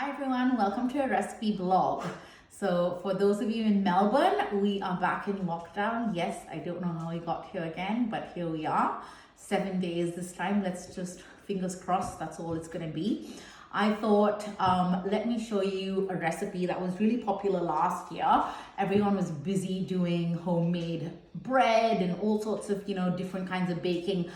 Hi everyone, welcome to a recipe blog. So for those of you in Melbourne, we are back in lockdown. Yes, I don't know how we got here again, but here we are. 7 days this time. Let's just, fingers crossed, that's all it's going to be. I thought, let me show you a recipe that was really popular last year. Everyone was busy doing homemade bread and all sorts of, different kinds of baking.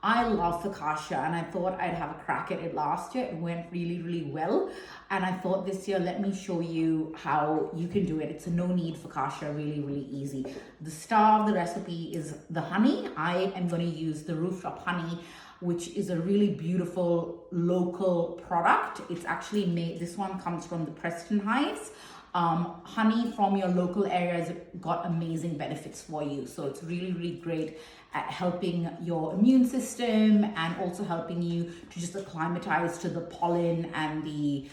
I love focaccia and I thought I'd have a crack at it last year. It went really, really well. And I thought this year, let me show you how you can do it. It's a no knead focaccia, really, really easy. The star of the recipe is the honey. I am going to use the Rooftop Honey, which is a really beautiful local product. It's actually made, this one comes from the Preston hives. Honey from your local area has got amazing benefits for you. So it's really, really great at helping your immune system and also helping you to just acclimatize to the pollen and the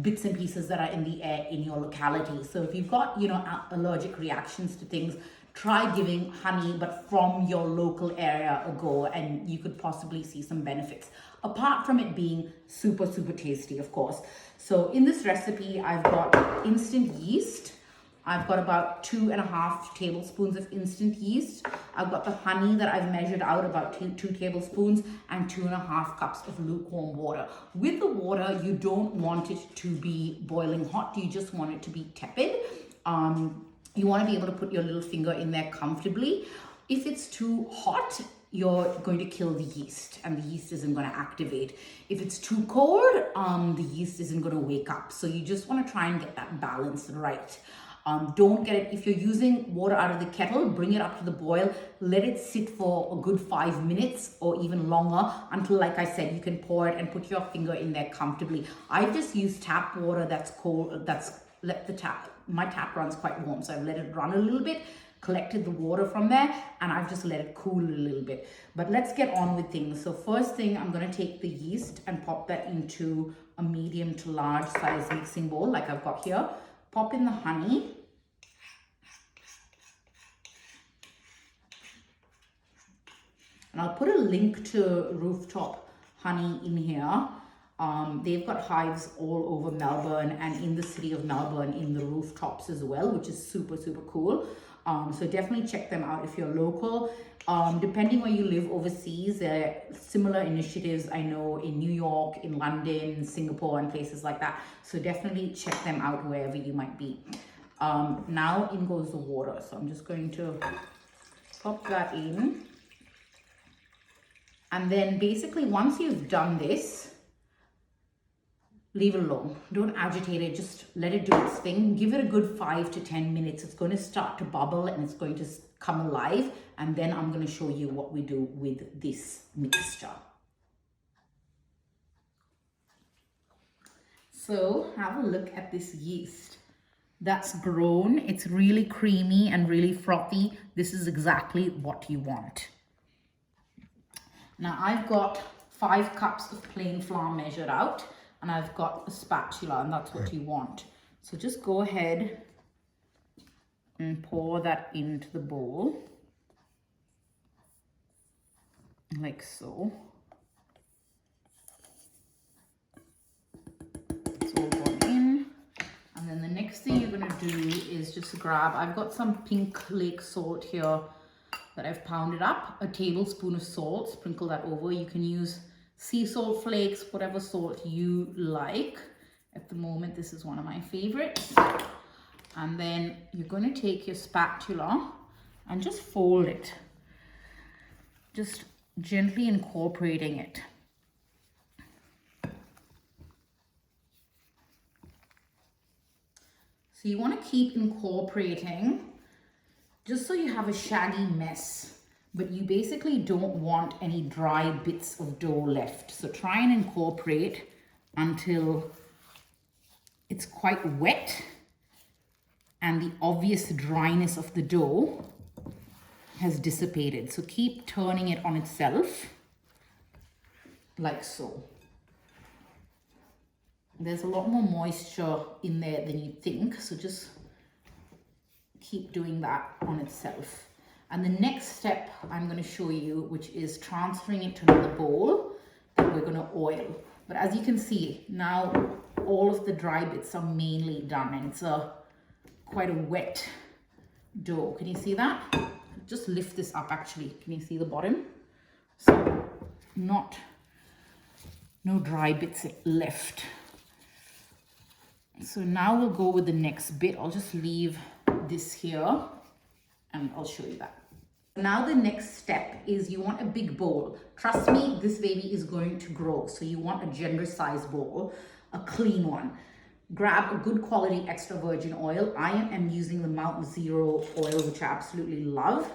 bits and pieces that are in the air in your locality. So if you've got, allergic reactions to things, try giving honey, but from your local area a go, and you could possibly see some benefits. Apart from it being super, super tasty, of course. So in this recipe, I've got instant yeast. I've got about 2.5 tablespoons of instant yeast. I've got the honey that I've measured out, about two tablespoons, and 2.5 cups of lukewarm water. With the water, you don't want it to be boiling hot. You just want it to be tepid. You want to be able to put your little finger in there comfortably. If it's too hot, you're going to kill the yeast and the yeast isn't going to activate. If it's too cold, the yeast isn't going to wake up. So you just want to try and get that balance right. Don't get it, if you're using water out of the kettle, bring it up to the boil, let it sit for a good 5 minutes or even longer until, like I said, you can pour it and put your finger in there comfortably. I just use tap water that's cold, my tap runs quite warm, so I've let it run a little bit, collected the water from there, and I've just let it cool a little bit. But let's get on with things. So first thing, I'm going to take the yeast and pop that into a medium to large size mixing bowl like I've got here. Pop in the honey. And I'll put a link to Rooftop Honey in here. They've got hives all over Melbourne and in the city of Melbourne in the rooftops as well, which is super, super cool. So definitely check them out if you're local. Depending where you live overseas, there are similar initiatives I know in New York, in London, Singapore, and places like that. So definitely check them out wherever you might be. Now in goes the water. So I'm just going to pop that in. And then basically once you've done this, leave it alone. Don't agitate it, just let it do its thing. Give it a good 5 to 10 minutes. It's going to start to bubble and it's going to come alive. And then I'm going to show you what we do with this mixture. So have a look at this yeast. That's grown. It's really creamy and really frothy. This is exactly what you want. Now I've got 5 cups of plain flour measured out and I've got a spatula and that's what you want. So just go ahead and pour that into the bowl like so. It's all gone in. And then the next thing you're going to do is just grab, I've got some pink lake salt here that I've pounded up, a tablespoon of salt, sprinkle that over. You can use sea salt flakes, whatever salt you like. At the moment, this is one of my favorites. And then you're going to take your spatula and just fold it, just gently incorporating it. So you want to keep incorporating just so you have a shaggy mess, but you basically don't want any dry bits of dough left. So try and incorporate until it's quite wet and the obvious dryness of the dough has dissipated. So keep turning it on itself like so. There's a lot more moisture in there than you think, so just keep doing that on itself. And the next step I'm going to show you, which is transferring it to another bowl that we're going to oil. But as you can see, now all of the dry bits are mainly done, and it's quite a wet dough. Can you see that? Just lift this up actually. Can you see the bottom? So no dry bits left. So now we'll go with the next bit. I'll just leave this here and I'll show you that. Now the next step is you want a big bowl. Trust me, this baby is going to grow. So you want a generous size bowl, a clean one. Grab a good quality extra virgin oil. I am using the Mount Zero oil, which I absolutely love.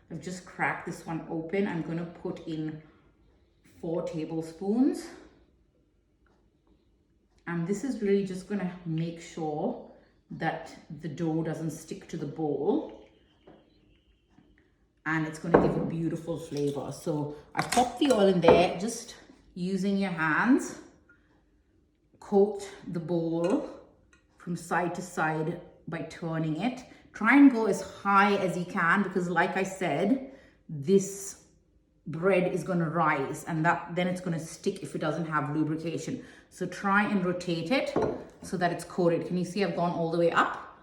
I've just cracked this one open. I'm going to put in 4 tablespoons. And this is really just going to make sure that the dough doesn't stick to the bowl. And it's going to give a beautiful flavor. So I pop the oil in there, just using your hands. Coat the bowl from side to side by turning it. Try and go as high as you can, because like I said, this bread is going to rise, and then it's going to stick if it doesn't have lubrication. So try and rotate it so that it's coated. Can you see I've gone all the way up?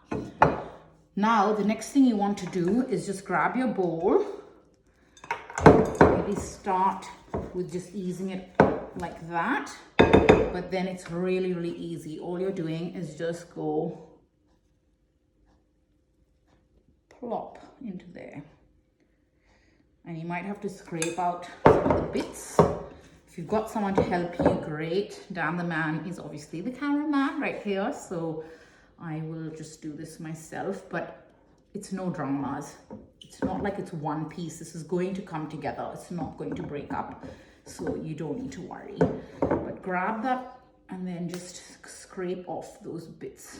Now, the next thing you want to do is just grab your bowl. Maybe start with just easing it like that. But then it's really, really easy. All you're doing is just go plop into there. And you might have to scrape out some of the bits. If you've got someone to help you, great. Dan the man is obviously the cameraman right here. So I will just do this myself, but it's no dramas. It's not like it's one piece. This is going to come together. It's not going to break up. So you don't need to worry. But grab that and then just scrape off those bits,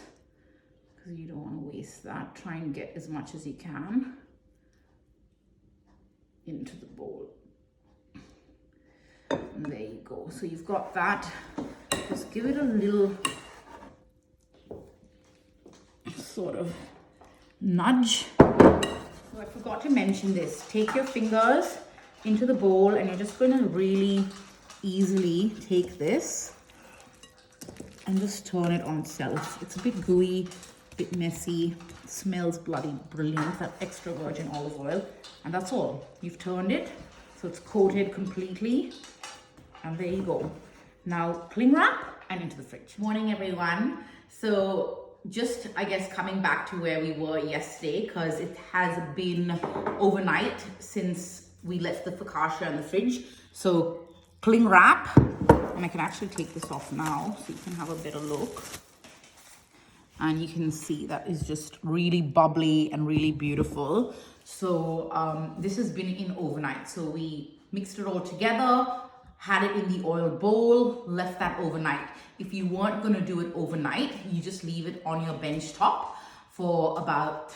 because you don't want to waste that. Try and get as much as you can into the bowl. And there you go. So you've got that. Just give it a little sort of nudge. So I forgot to mention this. Take your fingers into the bowl and you're just going to really easily take this and just turn it on itself. It's a bit gooey, a bit messy. It smells bloody brilliant, that extra virgin olive oil. And that's all. You've turned it, so it's coated completely. And there you go. Now cling wrap and into the fridge. Morning everyone. So just, I guess, coming back to where we were yesterday, because it has been overnight since we left the focaccia in the fridge. So cling wrap, and I can actually take this off now so you can have a better look. And you can see that is just really bubbly and really beautiful. So this has been in overnight. So we mixed it all together, had it in the oil bowl, left that overnight. If you weren't going to do it overnight, you just leave it on your bench top for about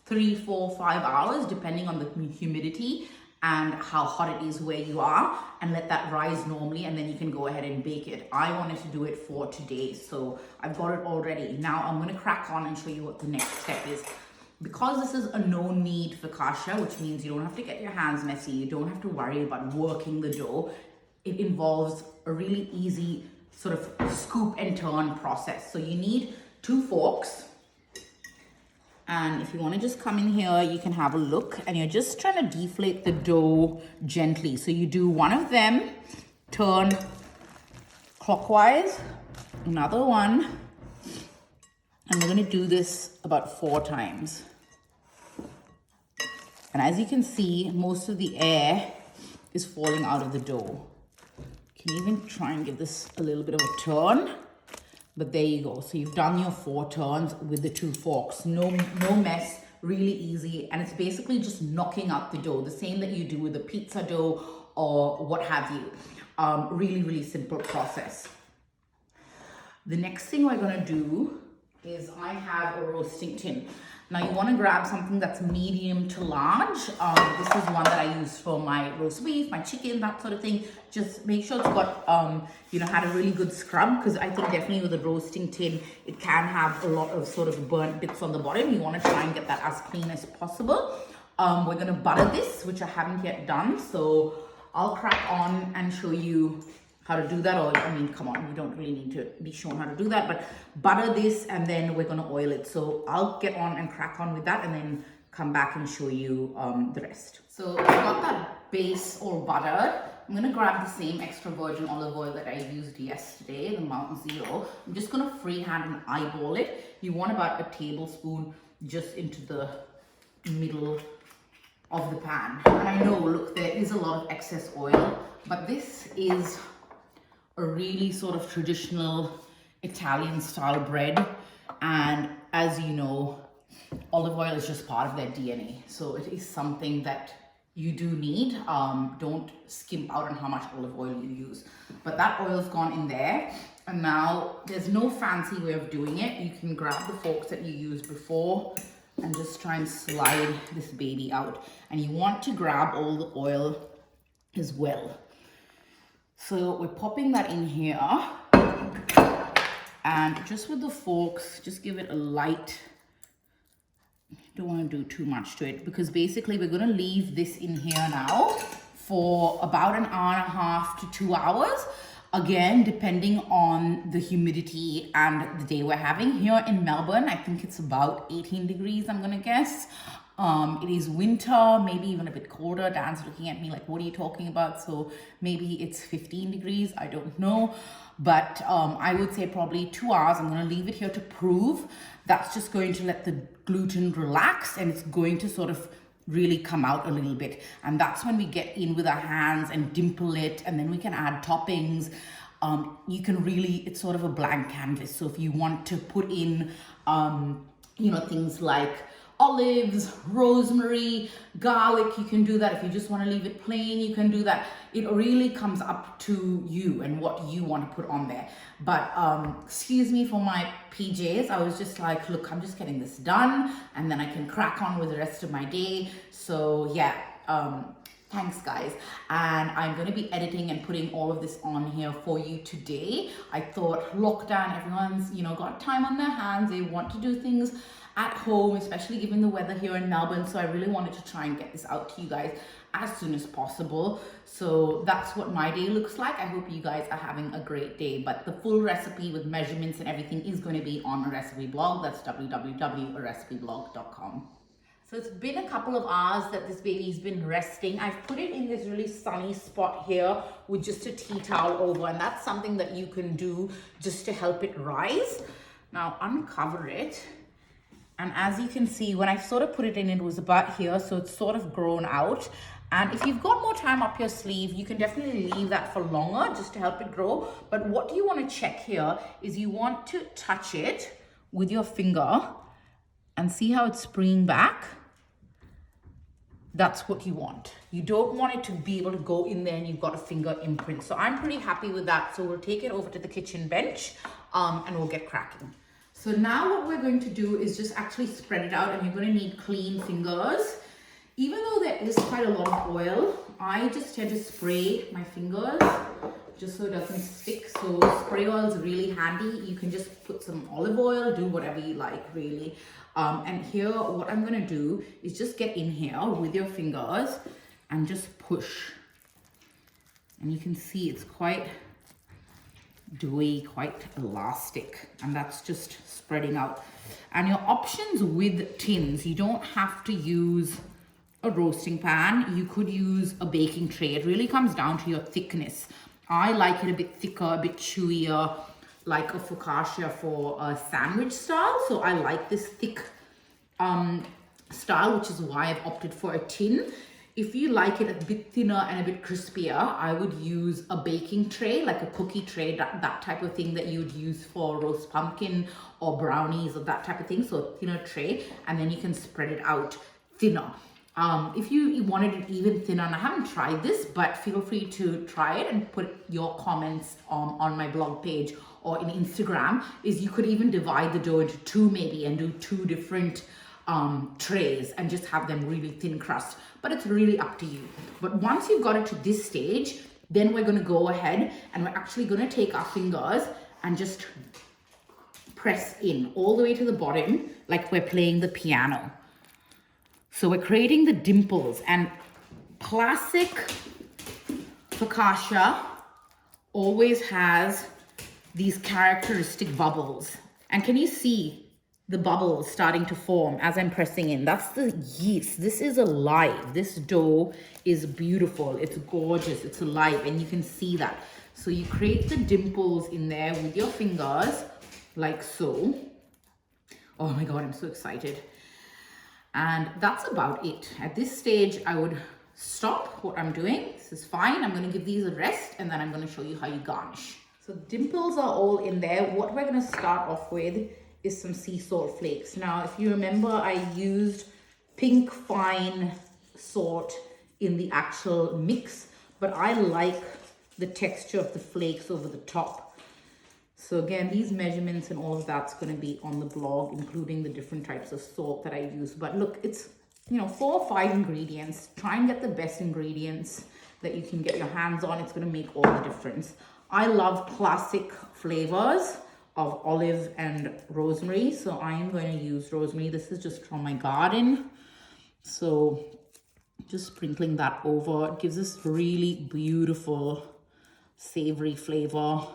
3, 4, 5 hours, depending on the humidity and how hot it is where you are, and let that rise normally, and then you can go ahead and bake it. I wanted to do it for today, so I've got it all ready. Now I'm going to crack on and show you what the next step is. Because this is a no knead focaccia, which means you don't have to get your hands messy, you don't have to worry about working the dough. It involves a really easy sort of scoop and turn process. So you need 2 forks. And if you want to just come in here, you can have a look, and you're just trying to deflate the dough gently. So you do one of them, turn clockwise, another one, and we're going to do this about 4 times. And as you can see, most of the air is falling out of the dough. Can even try and give this a little bit of a turn, but there you go. So you've done your 4 turns with the 2 forks. No mess, really easy. And it's basically just knocking out the dough, the same that you do with the pizza dough or what have you. Really, really simple process. The next thing we're gonna do is I have a roasting tin. Now you want to grab something that's medium to large. This is one that I use for my roast beef, my chicken, that sort of thing. Just make sure it's got, had a really good scrub, because I think definitely with a roasting tin, it can have a lot of sort of burnt bits on the bottom. You want to try and get that as clean as possible. We're going to butter this, which I haven't yet done. So I'll crack on and show you how to do that, or I mean, come on, you don't really need to be shown how to do that, but butter this and then we're gonna oil it. So I'll get on and crack on with that and then come back and show you the rest. So I've got that base all buttered. I'm gonna grab the same extra virgin olive oil that I used yesterday, the Mountain Zero. I'm just gonna freehand and eyeball it. You want about a tablespoon just into the middle of the pan. And I know, look, there is a lot of excess oil, but this is a really sort of traditional Italian style bread. And as you know, olive oil is just part of their DNA. So it is something that you do need. Don't skimp out on how much olive oil you use. But that oil's gone in there. And now there's no fancy way of doing it. You can grab the forks that you used before and just try and slide this baby out. And you want to grab all the oil as well. So we're popping that in here. And just with the forks, just give it a light. Don't want to do too much to it, because basically we're going to leave this in here now for about an hour and a half to 2 hours. Again, depending on the humidity and the day we're having. Here in Melbourne, I think it's about 18 degrees, I'm gonna guess. It is winter, maybe even a bit colder. Dan's looking at me like, what are you talking about? So maybe it's 15 degrees, I don't know. But I would say probably 2 hours. I'm gonna leave it here to prove. That's just going to let the gluten relax, and it's going to sort of really come out a little bit. And that's when we get in with our hands and dimple it, and then we can add toppings. You can really, it's sort of a blank canvas. So if you want to put in, you know, things like olives, rosemary, garlic, you can do that. If you just want to leave it plain, you can do that. It really comes up to you and what you want to put on there. But excuse me for my PJs. I was just like, look, I'm just getting this done and then I can crack on with the rest of my day. So yeah, thanks guys. And I'm going to be editing and putting all of this on here for you today. I thought lockdown, everyone's, you know, got time on their hands. They want to do things at home, especially given the weather here in Melbourne. So I really wanted to try and get this out to you guys as soon as possible. So that's what my day looks like. I hope you guys are having a great day. But the full recipe with measurements and everything is going to be on a recipe blog. That's www.arecipeblog.com. So it's been a couple of hours that this baby's been resting. I've put it in this really sunny spot here with just a tea towel over, and that's something that you can do just to help it rise. Now uncover it. And as you can see, when I sort of put it in, it was about here, so it's sort of grown out. And if you've got more time up your sleeve, you can definitely leave that for longer just to help it grow. But what you want to check here is you want to touch it with your finger and see how it's springing back. That's what you want. You don't want it to be able to go in there and you've got a finger imprint. So I'm pretty happy with that. So we'll take it over to the kitchen bench and we'll get cracking. So now what we're going to do is just actually spread it out, and you're going to need clean fingers. Even though there is quite a lot of oil, I just tend to spray my fingers just so it doesn't stick. So spray oil is really handy. You can just put some olive oil, do whatever you like really. And here what I'm going to do is just get in here with your fingers and just push. And you can see it's quite doughy, quite elastic, and that's just spreading out. And your options with tins, you don't have to use a roasting pan. You could use a baking tray. It really comes down to your thickness. I like it a bit thicker, a bit chewier, like a focaccia for a sandwich style. So I like this thick style, which is why I've opted for a tin. If you like it a bit thinner and a bit crispier, I would use a baking tray, like a cookie tray, that type of thing that you would use for roast pumpkin or brownies or that type of thing. So a thinner tray, and then you can spread it out thinner. If you wanted it even thinner, and I haven't tried this, but feel free to try it and put your comments on my blog page or in Instagram, is you could even divide the dough into two maybe and do two different trays and just have them really thin crust. But it's really up to you. But once you've got it to this stage, then we're going to go ahead and we're actually going to take our fingers and just press in all the way to the bottom, like we're playing the piano. So we're creating the dimples, and classic focaccia always has these characteristic bubbles. And can you see the bubbles starting to form as I'm pressing in? That's the yeast. This is alive. This dough is beautiful. It's gorgeous. It's alive, and you can see that. So you create the dimples in there with your fingers, like so. Oh my God, I'm so excited. And that's about it. At this stage, I would stop what I'm doing. This is fine. I'm going to give these a rest, and then I'm going to show you how you garnish. So dimples are all in there. What we're going to start off with is some sea salt flakes. Now, if you remember, I used pink fine salt in the actual mix, but I like the texture of the flakes over the top. So again, these measurements and all of that's going to be on the blog, including the different types of salt that I use. But look, it's, you know, 4 or 5 ingredients. Try and get the best ingredients that you can get your hands on. It's going to make all the difference. I love classic flavors of olive and rosemary, so I am going to use rosemary. This is just from my garden, so just sprinkling that over. It gives us really beautiful savory flavor.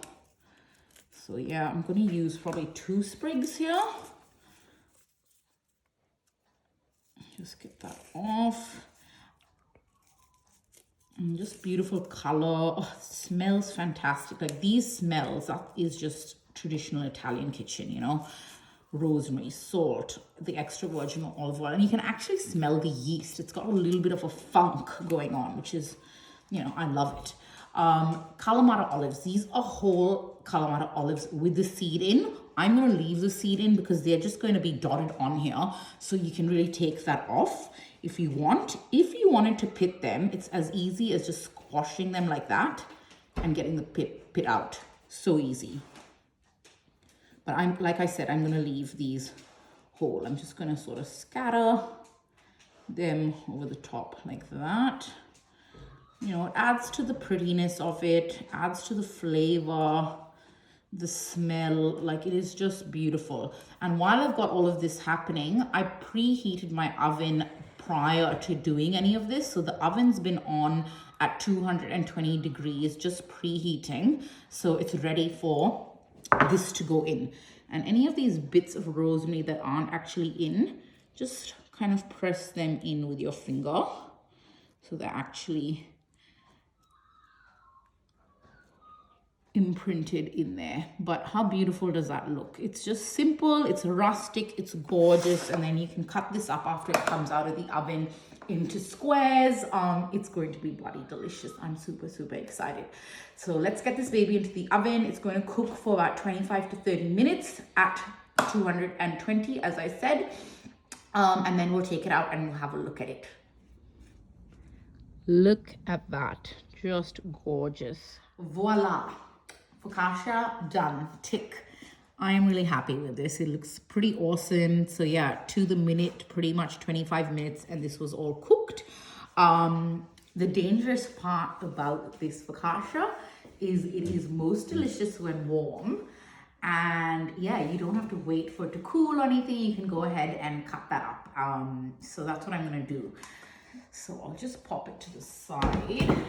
So yeah, I'm going to use probably 2 sprigs here. Just get that off. And just beautiful color. Oh, it smells fantastic. Like these smells, that is just traditional Italian kitchen, you know. Rosemary, salt, the extra virgin olive oil, and you can actually smell the yeast. It's got a little bit of a funk going on, which is, you know, I love it. Kalamata olives. These are whole Kalamata olives with the seed in. I'm going to leave the seed in because they're just going to be dotted on here, so you can really take that off if you want. If you wanted to pit them, it's as easy as just squashing them like that and getting the pit out. So easy. But I'm, like I said, I'm going to leave these whole. I'm just going to sort of scatter them over the top like that. You know, it adds to the prettiness of it, adds to the flavor, the smell. Like, it is just beautiful. And while I've got all of this happening, I preheated my oven prior to doing any of this. So the oven's been on at 220 degrees, just preheating. So it's ready for this to go in. And any of these bits of rosemary that aren't actually in, just kind of press them in with your finger so they're actually imprinted in there. But how beautiful does that look? It's just simple, it's rustic, it's gorgeous. And then you can cut this up after it comes out of the oven into squares. It's going to be bloody delicious. I'm super excited. So let's get this baby into the oven. It's going to cook for about 25 to 30 minutes at 220, as I said. And then we'll take it out and we'll have a look at it. Look at that, just gorgeous. Voila, focaccia done, tick. I am really happy with this. It looks pretty awesome. So yeah, to the minute, pretty much 25 minutes, and this was all cooked. The dangerous part about this focaccia is it is most delicious when warm. And yeah, you don't have to wait for it to cool or anything. You can go ahead and cut that up. So that's what I'm gonna do. So I'll just pop it to the side,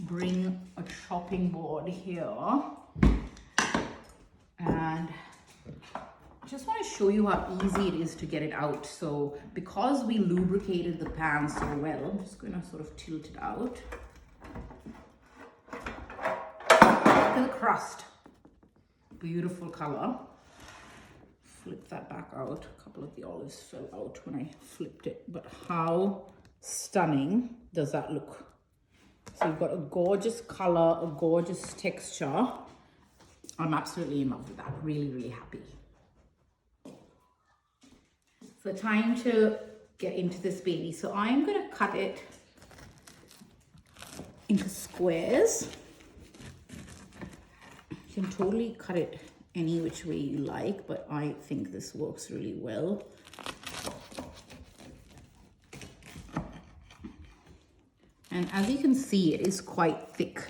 bring a chopping board here, and I just want to show you how easy it is to get it out. So because we lubricated the pan so well, I'm just going to sort of tilt it out. Look at the crust. Beautiful color. Flip that back out. A couple of the olives fell out when I flipped it, but how stunning does that look? So you've got a gorgeous color, a gorgeous texture. I'm absolutely in love with that. Really happy. So time to get into this baby. So I'm going to cut it into squares. You can totally cut it any which way you like, but I think this works really well. And as you can see, it is quite thick,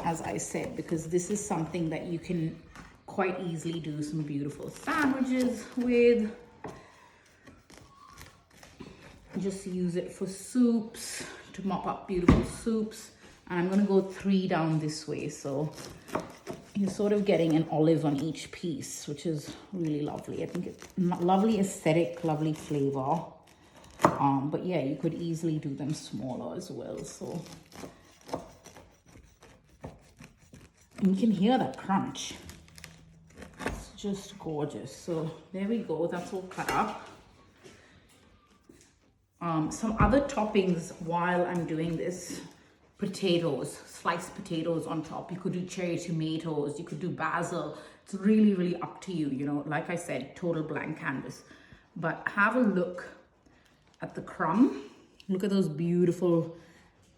as I said, because this is something that you can quite easily do some beautiful sandwiches with. Just use it for soups, to mop up beautiful soups. And I'm gonna go 3 down this way. So you're sort of getting an olive on each piece, which is really lovely. I think it's lovely aesthetic, lovely flavor. But yeah, you could easily do them smaller as well. So and you can hear that crunch. It's just gorgeous. So there we go, that's all cut up. Some other toppings while I'm doing this: potatoes, sliced potatoes on top. You could do cherry tomatoes, you could do basil. It's really, really up to you. You know, like I said, total blank canvas. But have a look at the crumb. Look at those beautiful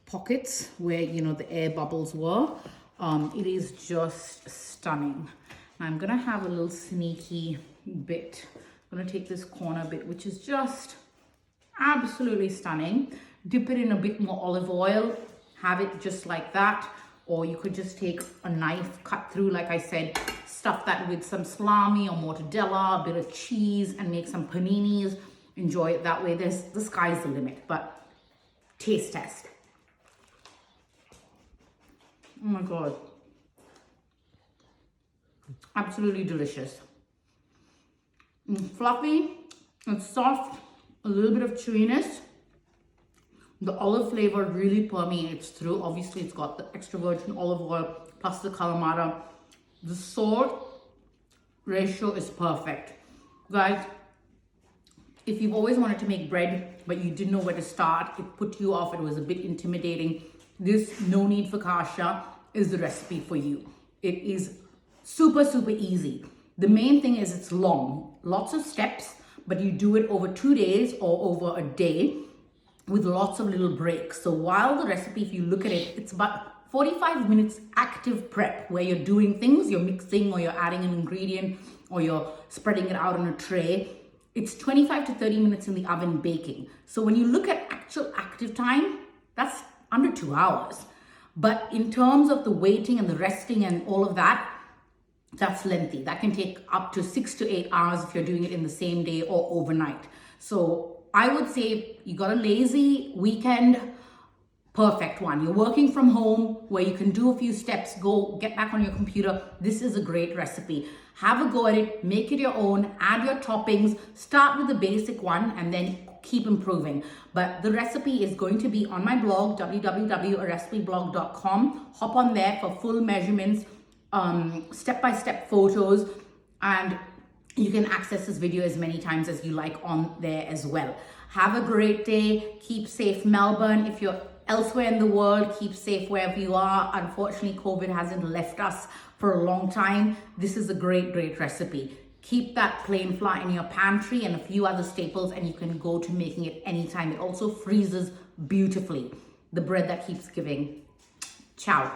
pockets where, you know, the air bubbles were. It is just stunning. I'm gonna have a little sneaky bit. I'm gonna take this corner bit, which is just absolutely stunning. Dip it in a bit more olive oil, have it just like that. Or you could just take a knife, cut through, like I said, stuff that with some salami or mortadella, a bit of cheese, and make some paninis. Enjoy it that way. The sky's the limit. But taste test. Oh my God. Absolutely delicious. Fluffy, it's soft, a little bit of chewiness. The olive flavor really permeates through. Obviously, it's got the extra virgin olive oil plus the calamata. The salt ratio is perfect. Guys, if you've always wanted to make bread, but you didn't know where to start, it put you off, it was a bit intimidating, this No Knead Focaccia is the recipe for you. It is super, super easy. The main thing is it's long, lots of steps, but you do it over 2 days or over a day with lots of little breaks. So while the recipe, if you look at it, it's about 45 minutes active prep where you're doing things, you're mixing or you're adding an ingredient or you're spreading it out on a tray. It's 25 to 30 minutes in the oven baking. So when you look at actual active time, that's under 2 hours. But in terms of the waiting and the resting and all of that, that's lengthy. That can take up to 6 to 8 hours if you're doing it in the same day or overnight. So I would say you got a lazy weekend, perfect one. You're working from home where you can do a few steps, go get back on your computer. This is a great recipe. Have a go at it, make it your own, add your toppings, start with the basic one and then keep improving. But the recipe is going to be on my blog, www.arecipeblog.com. Hop on there for full measurements, step-by-step photos, and you can access this video as many times as you like on there as well. Have a great day. Keep safe, Melbourne. If you're elsewhere in the world, keep safe wherever you are. Unfortunately, COVID hasn't left us for a long time. This is a great, great recipe. Keep that plain flour in your pantry and a few other staples, and you can go to making it anytime. It also freezes beautifully. The bread that keeps giving. Ciao.